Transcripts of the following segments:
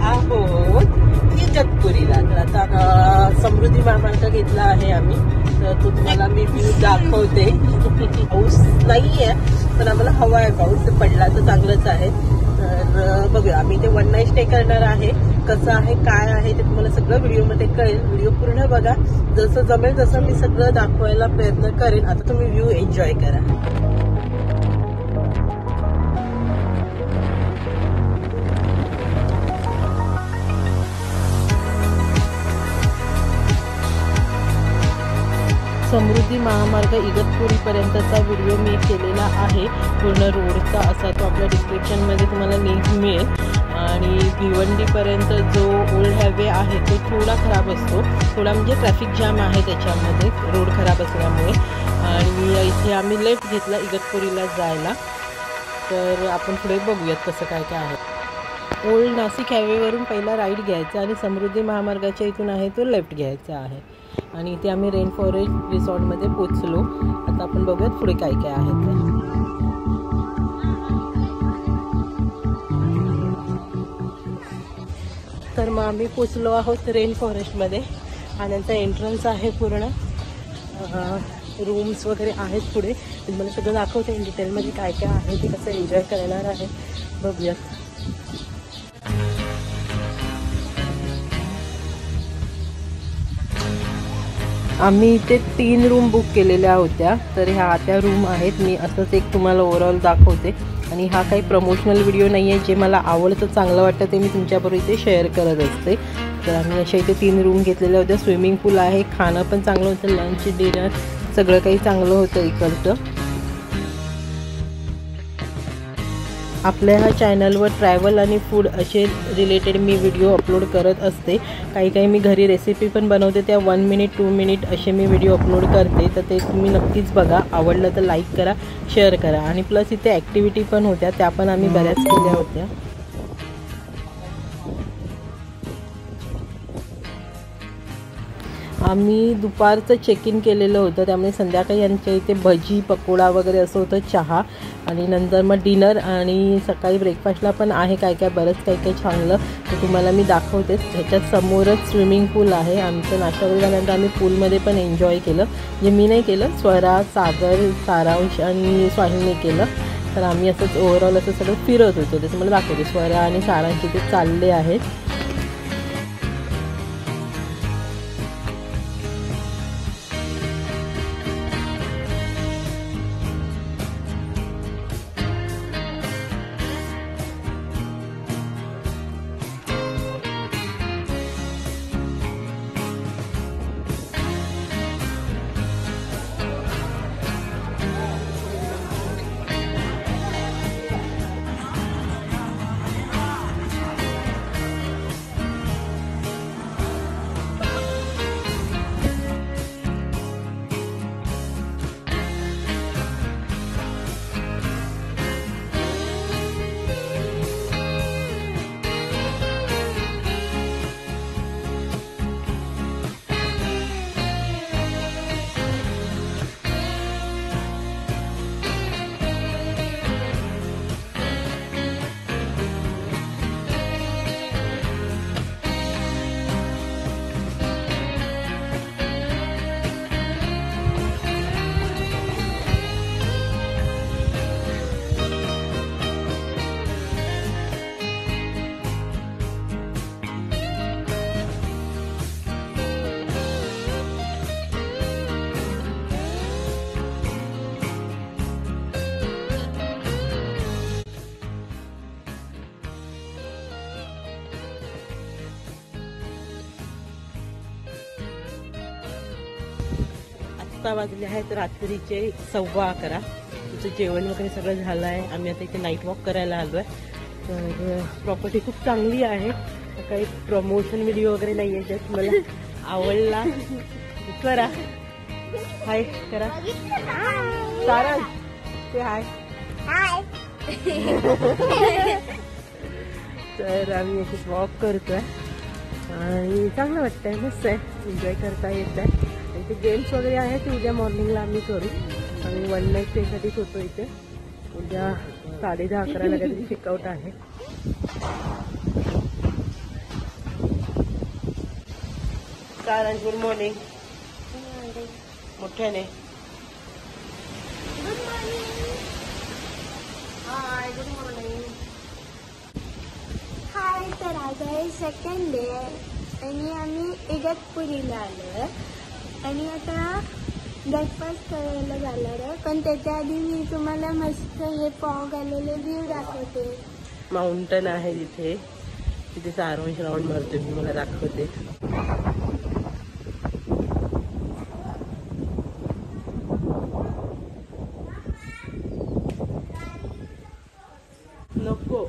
आहोत इगतपुरीला. तर आता समृद्धी महामार्ग घेतला आहे आम्ही, तर तो तुम्हाला मी व्ह्यू दाखवते. पाऊस नाहीये पण आम्हाला हवा आहे, पाऊस पडला तर चांगलंच आहे. तर बघूया, आम्ही ते वन नाईट स्टे करणार आहे. कसं आहे काय आहे ते तुम्हाला सगळं व्हिडिओमध्ये कळेल. व्हिडिओ पूर्ण बघा, जसं जमेल तसं मी सगळं दाखवायला प्रयत्न करेन. आता तुम्ही व्ह्यू एन्जॉय करा. समृद्धी महामार्ग इगतपुरीपर्यंतचा व्हिडिओ मी केलेला आहे पूर्ण रोडचा. असा तो आपल्या डिस्क्रिप्शनमध्ये तुम्हाला लिंक मिळेल. आणि भिवंडीपर्यंत जो ओल्ड हायवे आहे तो थोडा खराब असतो, थोडा म्हणजे ट्रॅफिक जॅम आहे त्याच्यामध्ये, रोड खराब असल्यामुळे. आणि इथे आम्ही लेफ्ट घेतला इगतपुरीला जायला. तर आपण पुढे बघूयात कसं काय काय आहे. ओल्ड नाशिक हायवेवरून पहिला राईट घ्यायचा आणि समृद्धी महामार्गाच्या इथून आहे तो लेफ्ट घ्यायचा आहे. आणि इथे आम्ही रेन फॉरेस्ट रिसॉर्टमध्ये पोचलो. आता आपण बघूयात पुढे काय काय आहे ते. तर मग आम्ही पोचलो आहोत रेन फॉरेस्टमध्ये. आणि यांचा एंट्रन्स आहे, पूर्ण रूम्स वगैरे आहेत पुढे. तुम्हाला सगळं दाखवते इन डिटेलमध्ये काय काय आहे ते, कसं एन्जॉय करणार आहे बघूयात. आम्ही इथे 3 रूम बुक केलेल्या होत्या. तर ह्या त्या रूम आहेत. मी असंच एक तुम्हाला ओव्हरऑल दाखवते. आणि हा काही प्रमोशनल व्हिडिओ नाही आहे, जे मला आवडतं चांगलं वाटतं ते मी तुमच्याबरोबर इथे शेअर करत असते. तर आम्ही अशा इथे 3 रूम घेतलेल्या होत्या. स्विमिंग पूल आहे, खाणं पण चांगलं होतं, लंच डिनर सगळं काही चांगलं होतं इकडचं. आपल्या ह्या चॅनलवर ट्रॅव्हल आणि फूड असे रिलेटेड मी व्हिडिओ अपलोड करत असते. काही मी घरी रेसिपी पण बनवते, त्या 1 मिनिट 2 मिनिट असे मी व्हिडिओ अपलोड करते. तर ते तुम्ही नक्कीच बघा. आवडलं तर लाईक करा, शेअर करा. आणि प्लस इथे ॲक्टिव्हिटी पण होत्या, त्या पण आम्ही बऱ्याच केल्या होत्या. आम्ही दुपारचं चेक इन केलेलं होतं, त्यामुळे संध्याकाळी यांच्या इथे भजी पकोडा वगैरे असं होतं, चहा. आणि नंतर मग डिनर आणि सकाळी ब्रेकफास्टला पण आहे काय काय, बरंच काही काही चांगलं ते तुम्हाला मी दाखवतेच. ह्याच्यात समोरच स्विमिंग पूल आहे. आमचं नाश्ता वगैरे झाल्यानंतर आम्ही पूलमध्ये पण एन्जॉय केलं. जे मी नाही केलं, स्वरा, सागर, सारांश आणि स्वाहिनीने केलं. तर आम्ही असंच ओव्हरऑल असं सगळं फिरत होतो. त्याचं मला दाखवते. स्वरा आणि सारांश इथे चालले आहेत. वाजले आहेत रात्रीचे 11:15. तिचं जेवण वगैरे सगळं झालं आहे. आम्ही आता इथे नाईट वॉक करायला आलो आहे. तर प्रॉपर्टी खूप चांगली आहे. काही प्रमोशन व्हिडिओ वगैरे नाही आहे, जस्ट मला आवडला. करा हाय करा. सारा ते हाय. तर आम्ही अशीच वॉक करतोय आणि चांगलं वाटतंय, मस्त आहे, एन्जॉय करता येत आहे. इथे गेम्स वगैरे आहे ते उद्या मॉर्निंगला आम्ही करू. आणि वन नाईट स्टेसाठीच होतो इथे. उद्या 10:30-11 काहीतरी चेकआउट आहे. नमस्कार, गुड मॉर्निंग. मोठ्याने हाय, गुड मॉर्निंग. हाय. तर आज आहे सेकंड डे आणि आम्ही इगतपुरीला आलो आणि आता ब्रेकफास्ट करायला जाणार आहे. पण त्याच्या आधी मी तुम्हाला मस्त हे फॉग आलेले व्ह्यू दाखवते. माउंटन आहे तिथे, तिथे सारांश राऊंड मारते मी, मला दाखवते. नको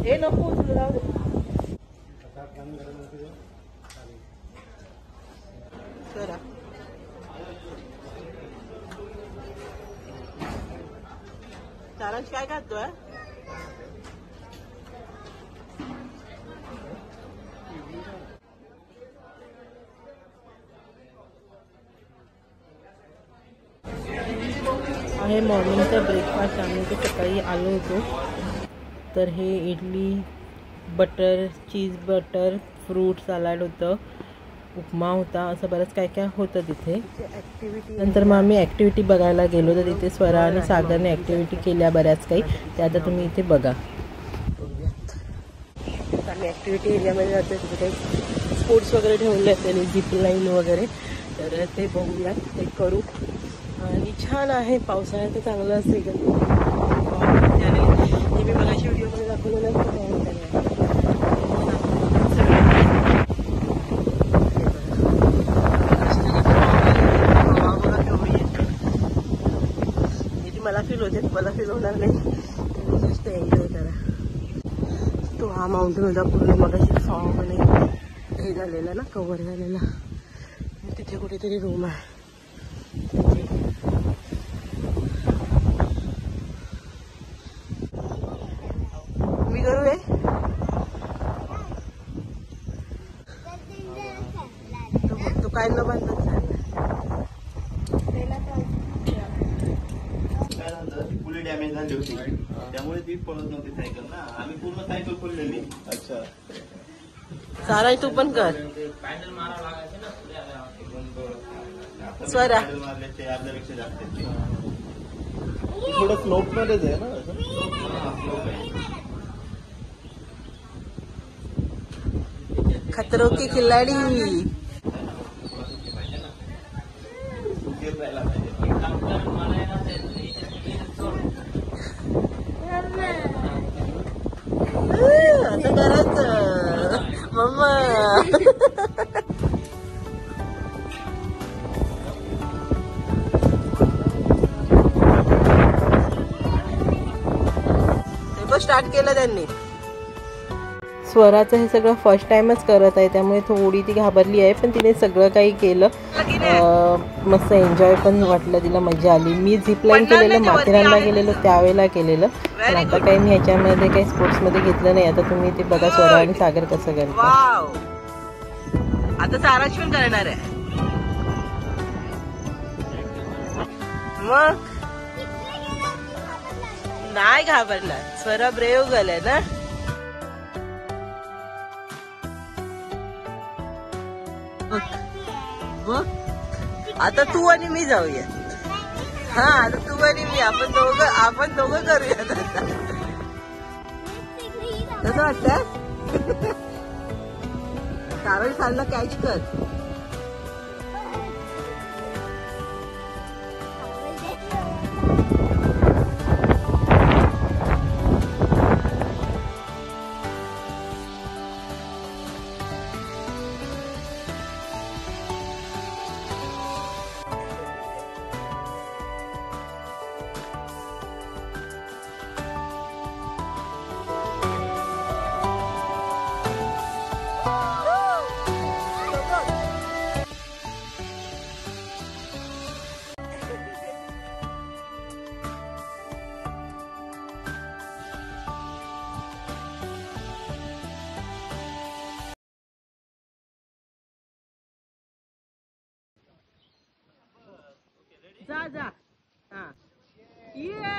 हे नको तुला करा. सारांश काय खातोय? आहे मॉर्निंगचा ब्रेकफास्ट. आम्ही ते सकाळी आलो होतो. तर हे इडली, बटर, चीज बटर, फ्रूट सलाड होतं, उपमा होता, असं बरंच काय काय होतं तिथे. नंतर मग आम्ही ॲक्टिव्हिटी बघायला गेलो. तर तिथे स्वरा आणि सागरने ॲक्टिव्हिटी केल्या बऱ्याच काही, त्या आता तुम्ही इथे बघा. आम्ही ॲक्टिव्हिटी एरियामध्ये जातो. तिथे काही स्पोर्ट्स वगैरे ठेवले आहेत त्यांनी, झिप लाईन वगैरे, तर ते बघूया, ते करू. आणि छान आहे, पावसाळ्यात चांगलं असेल. हे मी मगाशी व्हिडिओमध्ये दाखवलेलं मला फील होते, मला फील होणार नाही. जस्ट एन्जॉय करा. तो हा माउंटेन होता पूर्ण मगाशी फॉग नाही हे झालेला ना, कव्हर झालेला. तिथे कुठेतरी रूम आहे. मी करू आहे तो काय न बांधत डॅमेज झाली होती, त्यामुळे ती पळत नव्हती सायकल ना. आम्ही पूर्ण सायकल खोललेली. अच्छा, सारा तू पण कर. स्वरा मारल्याचे अर्ध्यापेक्षा जास्त थोडं स्लोप मध्येच आहे ना. खतरों के खिलाडी. आता करायचं मम्मा. ते स्टार्ट केलं त्यांनी. स्वराचं हे सगळं फर्स्ट टाइमच करत आहे, त्यामुळे थोडी ती घाबरली आहे, पण तिने सगळं काही केलं. मस्त एन्जॉय पण वाटलं, तिला मजा आली. मी झिप लाईन केलेलं, माथेरानला गेलेलो त्यावेळेला केलेलं, पण आता काही मी ह्याच्यामध्ये काही स्पोर्ट्समध्ये घेतलं नाही. आता तुम्ही ते बघा स्वरा आणि सागर कसं करतात. आता साराच पण करणार आहे मग. नाही घाबरणार, स्वरा ब्रेव झालाय ना. आता तू आणि मी जाऊया. हा, आता तू आणि मी, आपण दोघं करूया. कसं वाटतं? कारण सारला कॅच कर. जा जा. हा, ये.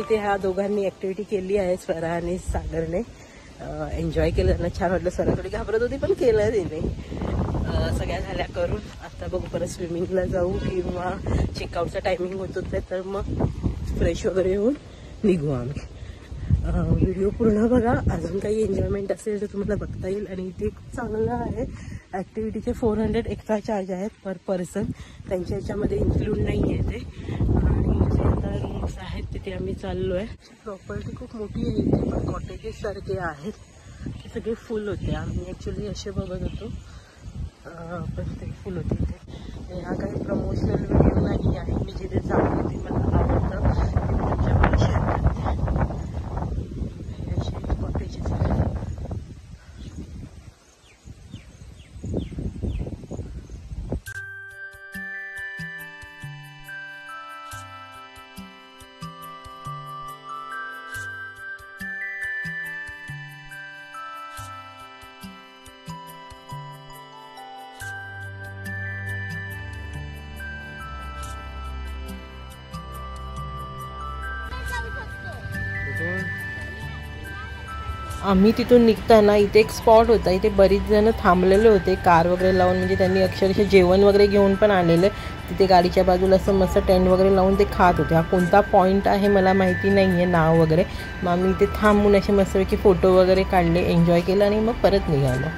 इथे ह्या दोघांनी ऍक्टिव्हिटी केली आहे, स्वरा आणि सागरने. एन्जॉय केलं, त्यांना छान वाटलं. स्वरा थोडी घाबरत होती पण केलं तिने. सगळ्या झाल्या करून आता बघू परत स्विमिंगला जाऊ किंवा चेकआउटचा टायमिंग होतो तर मग फ्रेश वगैरे होऊन निघू आम्ही. व्हिडिओ पूर्ण बघा, अजून काही एन्जॉयमेंट असेल तर तुम्हाला बघता येईल. आणि इथे खूप चांगलं आहे, ॲक्टिव्हिटीचे 400 एक्स्ट्रा चार्ज आहेत पर पर्सन, त्यांच्या ह्याच्यामध्ये इन्क्लूड नाही आहे ते. आणि इथे आता रूम्स आहेत तिथे आम्ही चाललो आहे. प्रॉपर्टी खूप मोठी आहे इथे, पण कॉटेजेस सारखे आहेत, ते सगळे फुल होते. आम्ही ॲक्च्युली असे बघत होतो पण ते फुल होते इथे. हा काही प्रमोशनल व्हिडिओ नाही आहे, मी जिथे जात होते मला आवडतं ते मी तुमच्याकडे शेअर करते. आम्ही तिथून निघताना इथे एक स्पॉट होता, इथे बरीच जण थांबलेले होते कार वगैरे लावून. म्हणजे त्यांनी अक्षरशः जेवण वगैरे घेऊन पण आलेले. तिथे गाडीच्या बाजूला असं मस्त टेंट वगैरे लावून ते खात होते. हा कोणता पॉईंट आहे मला माहिती नाही आहे नाव वगैरे. मग आम्ही इथे थांबून असे मस्तपैकी फोटो वगैरे काढले, एन्जॉय केलं आणि मग परत निघालो.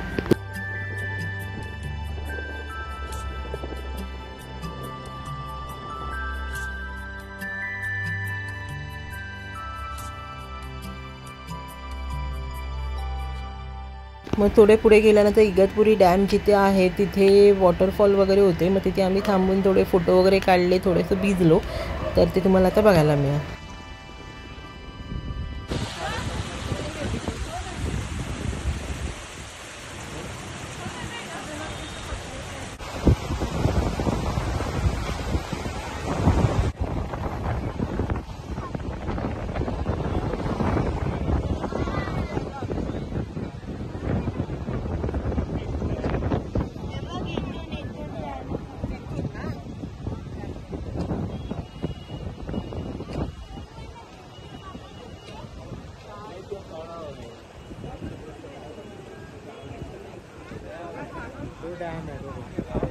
मग थोडे पुढे गेल्यानंतर इगतपुरी डॅम जिथे आहे तिथे वॉटरफॉल वगैरे होते. मग तिथे आम्ही थांबून थोडे फोटो वगैरे काढले, थोडेसं भिजलो, तर ते तुम्हाला आता बघायला मिळेल. डॅम आहे